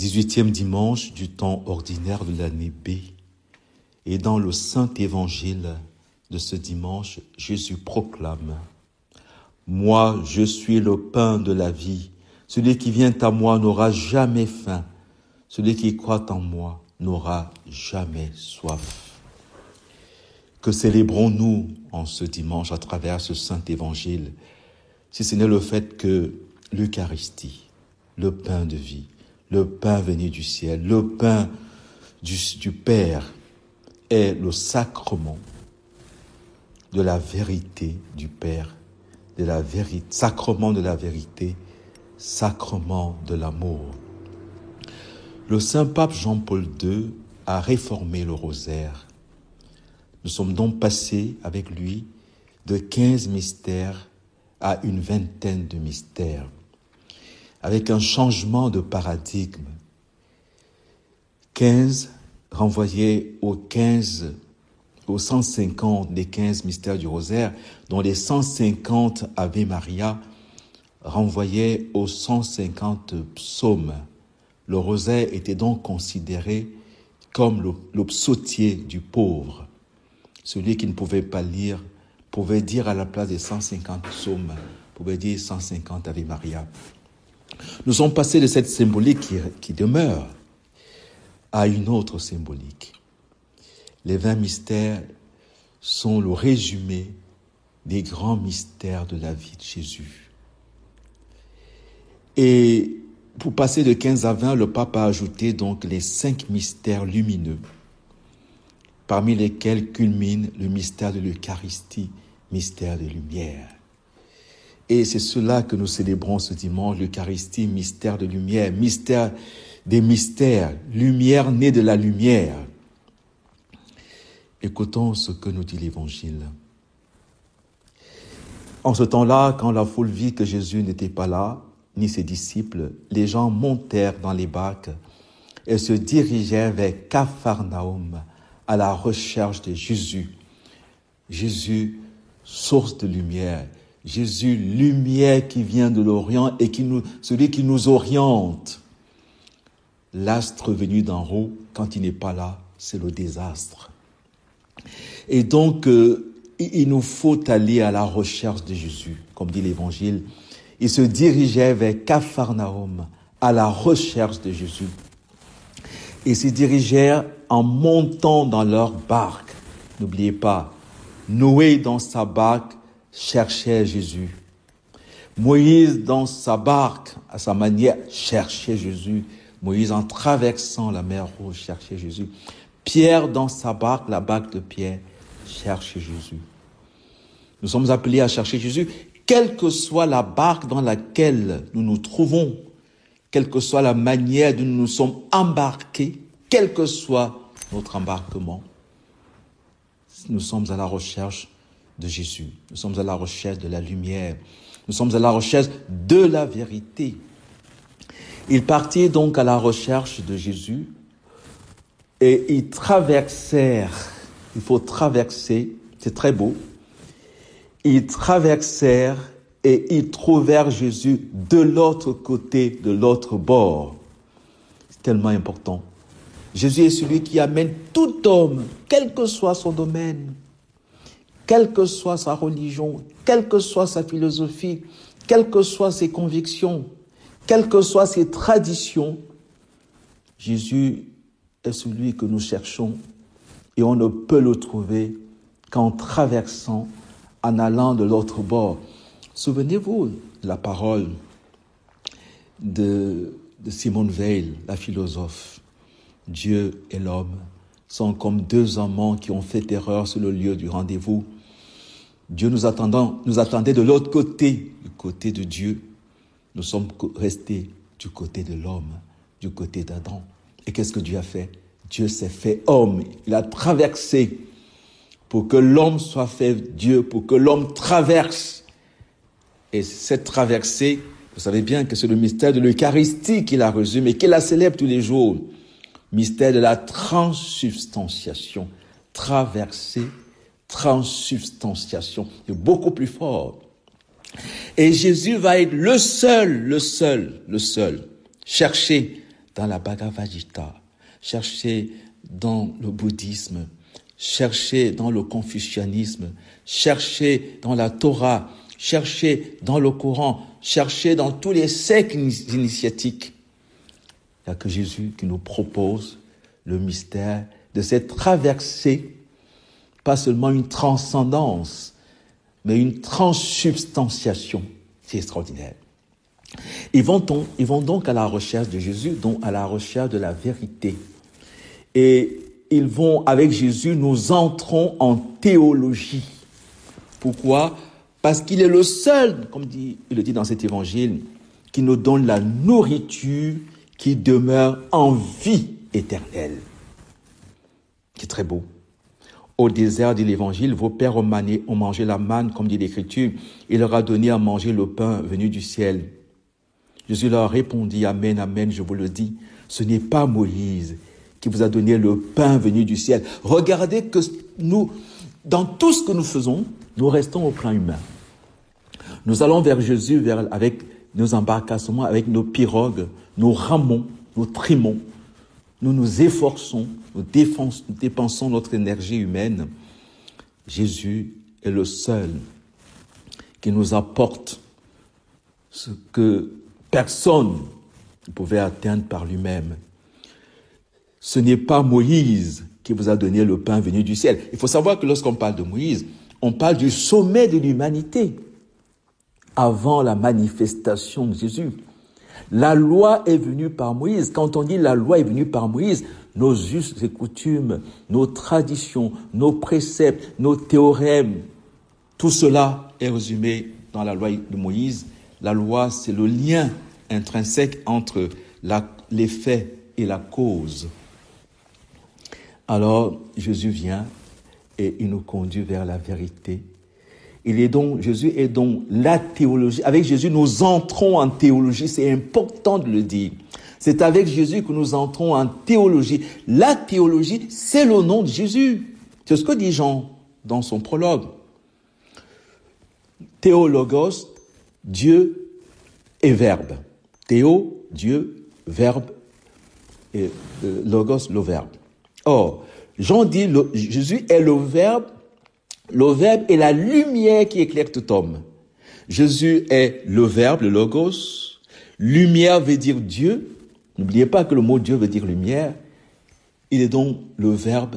18e dimanche du temps ordinaire de l'année B. Et dans le Saint Évangile de ce dimanche, Jésus proclame « Moi, je suis le pain de la vie. Celui qui vient à moi n'aura jamais faim. Celui qui croit en moi n'aura jamais soif. » Que célébrons-nous en ce dimanche à travers ce Saint Évangile, si ce n'est le fait que l'Eucharistie, le pain de vie, le pain venu du ciel, le pain du Père, est le sacrement de la vérité du Père, de la vérité, sacrement de la vérité, sacrement de l'amour. Le Saint-Pape Jean-Paul II a réformé le rosaire. Nous sommes donc passés avec lui de 15 mystères à une vingtaine de mystères, avec un changement de paradigme. 15 renvoyait aux 150 des 15 mystères du rosaire, dont les 150 Ave Maria renvoyaient aux 150 psaumes. Le rosaire était donc considéré comme le psautier du pauvre. Celui qui ne pouvait pas lire pouvait dire à la place des 150 psaumes, pouvait dire 150 Ave Maria. Nous sommes passés de cette symbolique qui demeure à une autre symbolique. Les 20 mystères sont le résumé des grands mystères de la vie de Jésus. Et pour passer de 15 à 20, le pape a ajouté donc les 5 mystères lumineux, parmi lesquels culmine le mystère de l'Eucharistie, mystère de lumière. Et c'est cela que nous célébrons ce dimanche, l'Eucharistie, mystère de lumière, mystère des mystères, lumière née de la lumière. Écoutons ce que nous dit l'Évangile. En ce temps-là, quand la foule vit que Jésus n'était pas là, ni ses disciples, les gens montèrent dans les barques et se dirigèrent vers Capharnaüm à la recherche de Jésus. Jésus, source de lumière. Jésus, lumière qui vient de l'Orient et celui qui nous oriente. L'astre venu d'en haut, quand il n'est pas là, c'est le désastre. Et donc, il nous faut aller à la recherche de Jésus, comme dit l'Évangile. Ils se dirigeaient vers Capharnaüm à la recherche de Jésus. Ils se dirigèrent en montant dans leur barque. N'oubliez pas, Noé dans sa barque cherchait Jésus. Moïse dans sa barque, à sa manière, cherchait Jésus. Moïse en traversant la mer Rouge cherchait Jésus. Pierre dans sa barque, la barque de Pierre, cherche Jésus. Nous sommes appelés à chercher Jésus, quelle que soit la barque dans laquelle nous nous trouvons, quelle que soit la manière dont nous nous sommes embarqués, quel que soit notre embarquement. Nous sommes à la recherche de Jésus. Nous sommes à la recherche de la lumière. Nous sommes à la recherche de la vérité. Ils partirent donc à la recherche de Jésus et ils traversèrent. Il faut traverser, c'est très beau. Ils traversèrent et ils trouvèrent Jésus de l'autre côté, de l'autre bord. C'est tellement important. Jésus est celui qui amène tout homme, quel que soit son domaine, quelle que soit sa religion, quelle que soit sa philosophie, quelles que soient ses convictions, quelles que soient ses traditions, Jésus est celui que nous cherchons et on ne peut le trouver qu'en traversant, en allant de l'autre bord. Souvenez-vous de la parole de Simone Weil, la philosophe. Dieu et l'homme sont comme deux amants qui ont fait erreur sur le lieu du rendez-vous. Dieu nous attendait de l'autre côté, du côté de Dieu. Nous sommes restés du côté de l'homme, du côté d'Adam. Et qu'est-ce que Dieu a fait? Dieu s'est fait homme. Il a traversé pour que l'homme soit fait Dieu, pour que l'homme traverse. Et cette traversée, vous savez bien que c'est le mystère de l'Eucharistie qui la résume et qui la célèbre tous les jours. Mystère de la transsubstantiation. Traversée, transsubstantiation. C'est beaucoup plus fort. Et Jésus va être le seul, cherché dans la Bhagavad Gita, cherchez dans le bouddhisme, cherchez dans le confucianisme, cherchez dans la Torah, cherchez dans le Coran, cherchez dans tous les sectes initiatiques. Il n'y a que Jésus qui nous propose le mystère de cette traversée, pas seulement une transcendance, mais une transsubstantiation. C'est extraordinaire. Ils vont donc à la recherche de Jésus, donc à la recherche de la vérité. Et ils vont, avec Jésus, nous entrons en théologie. Pourquoi? Parce qu'il est le seul, comme il le dit dans cet évangile, qui nous donne la nourriture qui demeure en vie éternelle. C'est très beau. Au désert de l'évangile, vos pères ont mangé la manne, comme dit l'Écriture. Il leur a donné à manger le pain venu du ciel. Jésus leur répondit, Amen, Amen, je vous le dis, ce n'est pas Moïse qui vous a donné le pain venu du ciel. Regardez que nous, dans tout ce que nous faisons, nous restons au plan humain. Nous allons vers Jésus avec nos embarcations, avec nos pirogues, nos rameaux, nos trimons. Nous nous efforçons, nous dépensons notre énergie humaine. Jésus est le seul qui nous apporte ce que personne ne pouvait atteindre par lui-même. Ce n'est pas Moïse qui vous a donné le pain venu du ciel. Il faut savoir que lorsqu'on parle de Moïse, on parle du sommet de l'humanité, avant la manifestation de Jésus. La loi est venue par Moïse. Quand on dit la loi est venue par Moïse, nos us et coutumes, nos traditions, nos préceptes, nos théorèmes, tout cela est résumé dans la loi de Moïse. La loi, c'est le lien intrinsèque entre les faits et la cause. Alors, Jésus vient et il nous conduit vers la vérité. Jésus est donc la théologie. Avec Jésus, nous entrons en théologie. C'est important de le dire. C'est avec Jésus que nous entrons en théologie. La théologie, c'est le nom de Jésus. C'est ce que dit Jean dans son prologue. Théologos, Dieu et Verbe. Théo, Dieu, Verbe, et Logos, le Verbe. Or, Jean dit, Jésus est le Verbe est la lumière qui éclaire tout homme. Jésus est le Verbe, le Logos. Lumière veut dire Dieu. N'oubliez pas que le mot Dieu veut dire lumière. Il est donc le Verbe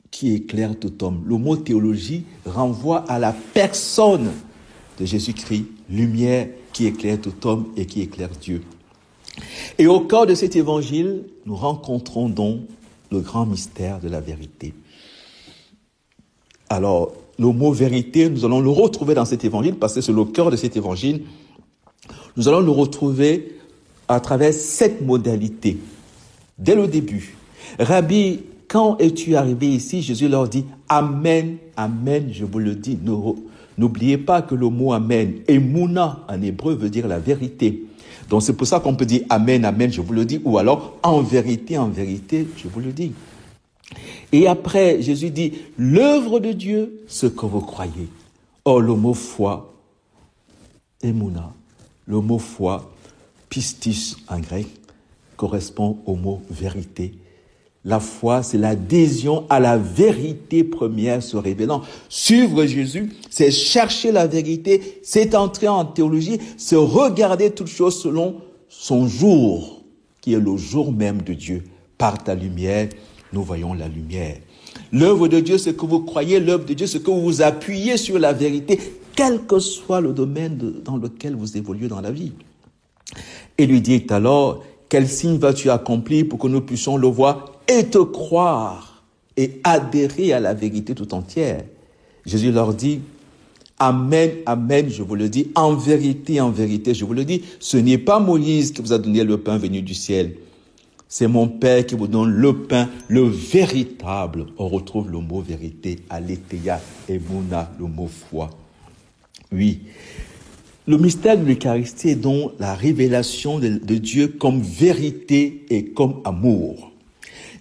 qui éclaire tout homme. Le mot théologie renvoie à la personne de Jésus-Christ, lumière qui éclaire tout homme et qui éclaire Dieu. Et au cœur de cet évangile, nous rencontrons donc le grand mystère de la vérité. Alors, le mot vérité, nous allons le retrouver dans cet évangile parce que c'est le cœur de cet évangile. Nous allons le retrouver à travers 7 modalités. Dès le début, Rabbi, quand es-tu arrivé ici? Jésus leur dit, Amen, Amen, je vous le dis. N'oubliez pas que le mot Amen, Emouna en hébreu veut dire la vérité. Donc c'est pour ça qu'on peut dire Amen, Amen, je vous le dis, ou alors en vérité, je vous le dis. Et après, Jésus dit, l'œuvre de Dieu, ce que vous croyez. Or, le mot foi, Emouna, le mot foi, pistis en grec, correspond au mot vérité. La foi, c'est l'adhésion à la vérité première se révélant. Suivre Jésus, c'est chercher la vérité, c'est entrer en théologie, c'est regarder toutes choses selon son jour, qui est le jour même de Dieu. Par ta lumière, nous voyons la lumière. L'œuvre de Dieu, c'est que vous croyez, l'œuvre de Dieu, c'est que vous vous appuyez sur la vérité, quel que soit le domaine dans lequel vous évoluez dans la vie. Et lui dit alors, quel signe vas-tu accomplir pour que nous puissions le voir et te croire et adhérer à la vérité tout entière? Jésus leur dit, Amen, Amen, je vous le dis, en vérité, je vous le dis, ce n'est pas Moïse qui vous a donné le pain venu du ciel. C'est mon Père qui vous donne le pain, le véritable. On retrouve le mot vérité, aletheia, emuna, le mot foi. Oui. Le mystère de l'Eucharistie est donc la révélation de Dieu comme vérité et comme amour.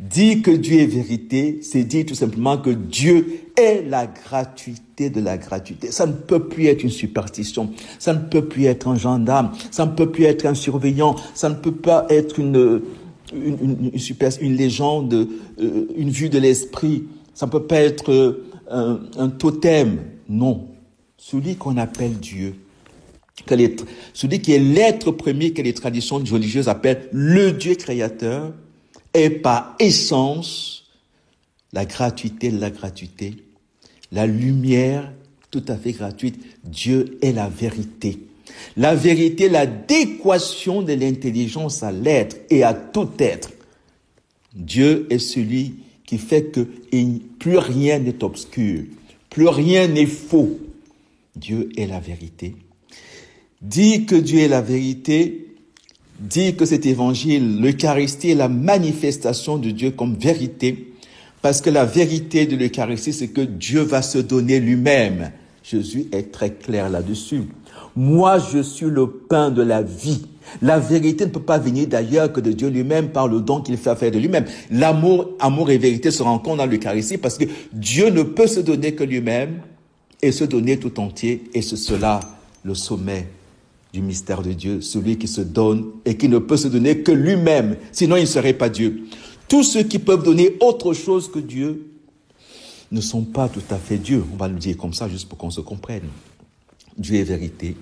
Dire que Dieu est vérité, c'est dire tout simplement que Dieu est la gratuité de la gratuité. Ça ne peut plus être une superstition, ça ne peut plus être un gendarme, ça ne peut plus être un surveillant, ça ne peut pas être une légende, une vue de l'esprit. Ça ne peut pas être un totem. Non. Celui qu'on appelle Dieu, celui qui est l'être premier que les traditions religieuses appellent le Dieu créateur, est par essence la gratuité de la gratuité, la lumière tout à fait gratuite. Dieu est la vérité. La vérité, l'adéquation de l'intelligence à l'être et à tout être. Dieu est celui qui fait que plus rien n'est obscur, plus rien n'est faux. Dieu est la vérité. Dire que Dieu est la vérité, dire que cet évangile, l'Eucharistie est la manifestation de Dieu comme vérité, parce que la vérité de l'Eucharistie, c'est que Dieu va se donner lui-même. Jésus est très clair là-dessus. Moi, je suis le pain de la vie. La vérité ne peut pas venir d'ailleurs que de Dieu lui-même par le don qu'il fait faire de lui-même. Amour et vérité se rencontrent dans l'Eucharistie parce que Dieu ne peut se donner que lui-même et se donner tout entier. Et c'est cela le sommet du mystère de Dieu, celui qui se donne et qui ne peut se donner que lui-même. Sinon, il ne serait pas Dieu. Tous ceux qui peuvent donner autre chose que Dieu ne sont pas tout à fait Dieu. On va le dire comme ça juste pour qu'on se comprenne. Dieu est vérité,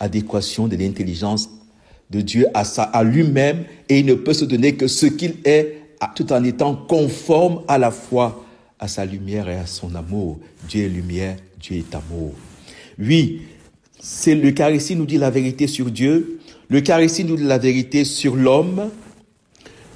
adéquation de l'intelligence de Dieu à lui-même, et il ne peut se donner que ce qu'il est, tout en étant conforme à la fois à sa lumière et à son amour. Dieu est lumière, Dieu est amour. Oui, c'est l'Eucharistie nous dit la vérité sur Dieu, l'Eucharistie nous dit la vérité sur l'homme.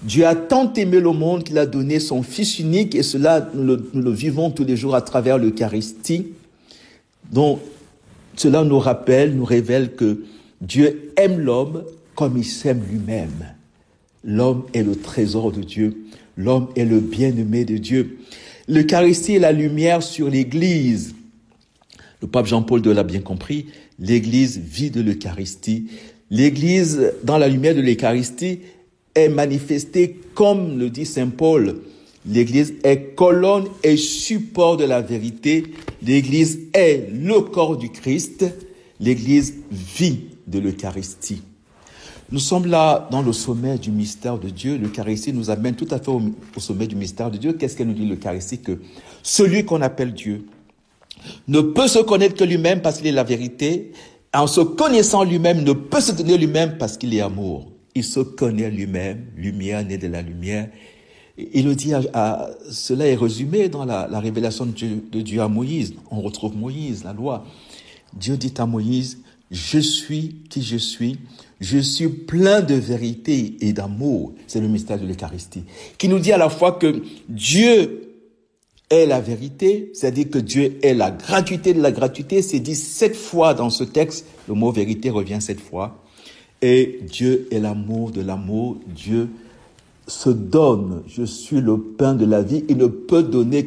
Dieu a tant aimé le monde qu'il a donné son Fils unique, et cela, nous le vivons tous les jours à travers l'Eucharistie. Donc, cela nous rappelle, nous révèle que Dieu aime l'homme comme il s'aime lui-même. L'homme est le trésor de Dieu. L'homme est le bien-aimé de Dieu. L'Eucharistie est la lumière sur l'Église. Le pape Jean-Paul II l'a bien compris. L'Église vit de l'Eucharistie. L'Église, dans la lumière de l'Eucharistie, est manifestée comme le dit Saint Paul. L'Église est colonne et support de la vérité. L'Église est le corps du Christ. L'Église vit de l'Eucharistie. Nous sommes là dans le sommet du mystère de Dieu. L'Eucharistie nous amène tout à fait au sommet du mystère de Dieu. Qu'est-ce qu'elle nous dit l'Eucharistie? Que celui qu'on appelle Dieu ne peut se connaître que lui-même parce qu'il est la vérité. En se connaissant lui-même, ne peut se donner lui-même parce qu'il est amour. Il se connaît lui-même, lumière née de la lumière. Il le dit, cela est résumé dans la révélation de Dieu à Moïse. On retrouve Moïse, la loi. Dieu dit à Moïse, je suis qui je suis plein de vérité et d'amour. C'est le mystère de l'Eucharistie, qui nous dit à la fois que Dieu est la vérité, c'est-à-dire que Dieu est la gratuité de la gratuité. C'est dit 7 fois dans ce texte, le mot vérité revient 7 fois. Et Dieu est l'amour de l'amour. Dieu se donne. Je suis le pain de la vie. Il ne peut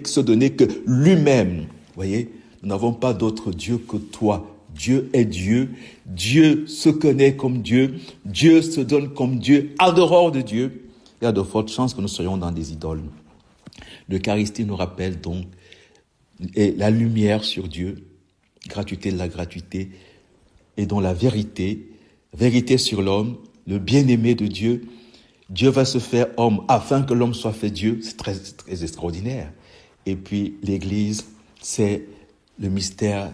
se donner que lui-même. Vous voyez, nous n'avons pas d'autre Dieu que toi. Dieu est Dieu. Dieu se connaît comme Dieu. Dieu se donne comme Dieu. En dehors de Dieu, il y a de fortes chances que nous soyons dans des idoles. L'Eucharistie nous rappelle donc la lumière sur Dieu, gratuité de la gratuité, et dont la vérité sur l'homme, le bien-aimé de Dieu. Dieu va se faire homme afin que l'homme soit fait Dieu. C'est très, très extraordinaire. Et puis l'Église, c'est le mystère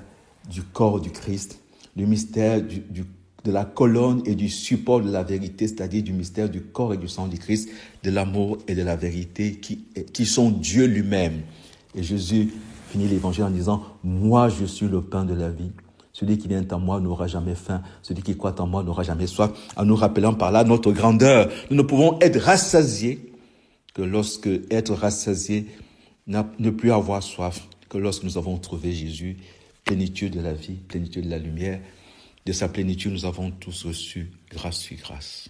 du corps du Christ, le mystère de la colonne et du support de la vérité, c'est-à-dire du mystère du corps et du sang du Christ, de l'amour et de la vérité qui sont Dieu lui-même. Et Jésus finit l'évangile en disant « Moi, je suis le pain de la vie. Celui qui vient en moi n'aura jamais faim. Celui qui croit en moi n'aura jamais soif. » En nous rappelant par là notre grandeur. Nous ne pouvons être rassasiés que lorsque être rassasiés, ne plus avoir soif, que lorsque nous avons trouvé Jésus, plénitude de la vie, plénitude de la lumière. De sa plénitude, nous avons tous reçu grâce sur grâce.